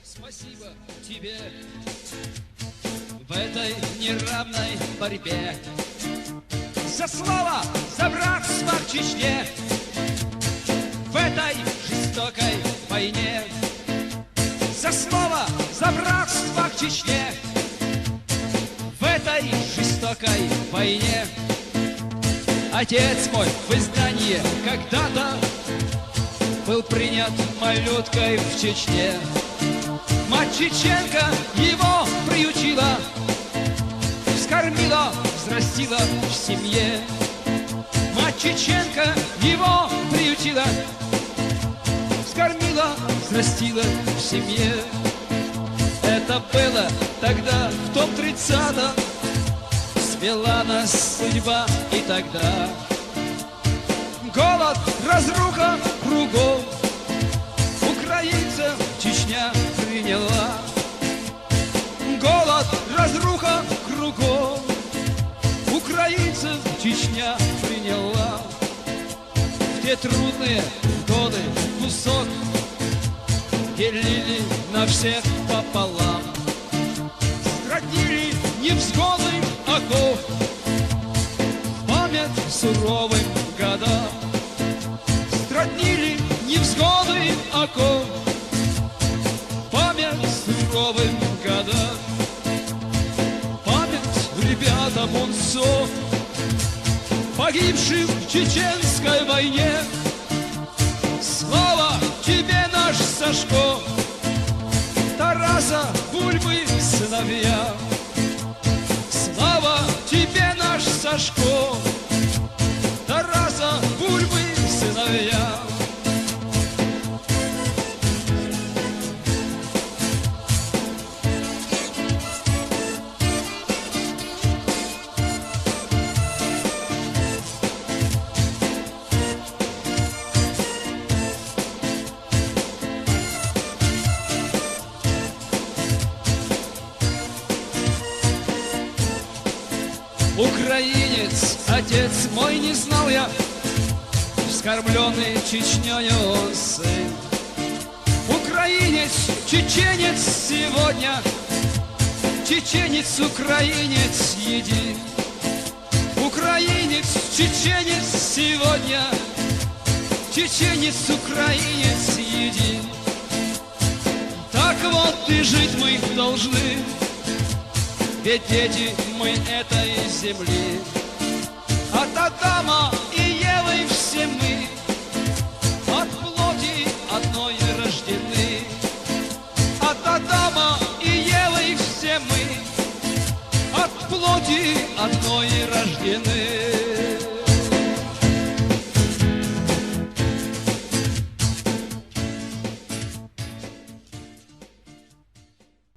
Спасибо тебе в этой неравной борьбе за слово, за братство в Чечне, в этой жестокой войне. За слово, за братство в Чечне, в этой жестокой войне. Отец мой в изгнании когда-то был принят малюткой в Чечне. Мать чеченка его приютила, вскормила, взрастила в семье. Мать чеченка его приютила, вскормила, взрастила в семье. Это было тогда, в том 30-м, свела нас судьба и тогда. Голод, разруха кругом, украинцев Чечня приняла. Голод, разруха кругом, украинцев Чечня приняла. В те трудные годы кусок делили на всех пополам. Родили невзгоды оков в память суровым годам. Роднили невзгоды оков память суровым годам. Память ребятам бунцов, погибшим в чеченской войне. Слава тебе, наш Сашко, Тараса Бульбы сыновья. Слава тебе, наш Сашко, Тараса Бульбы сыновья. Украинец, отец мой, не знал я, вскормленный Чечнёю он сын. Украинец, чеченец сегодня, чеченец, украинец един. Украинец, чеченец сегодня, чеченец, украинец един. Так вот и жить мы должны, ведь дети мы этой земли. От Адама и Евы все мы от плоти одной рождены. От Адама и Евы все мы от плоти одной рождены.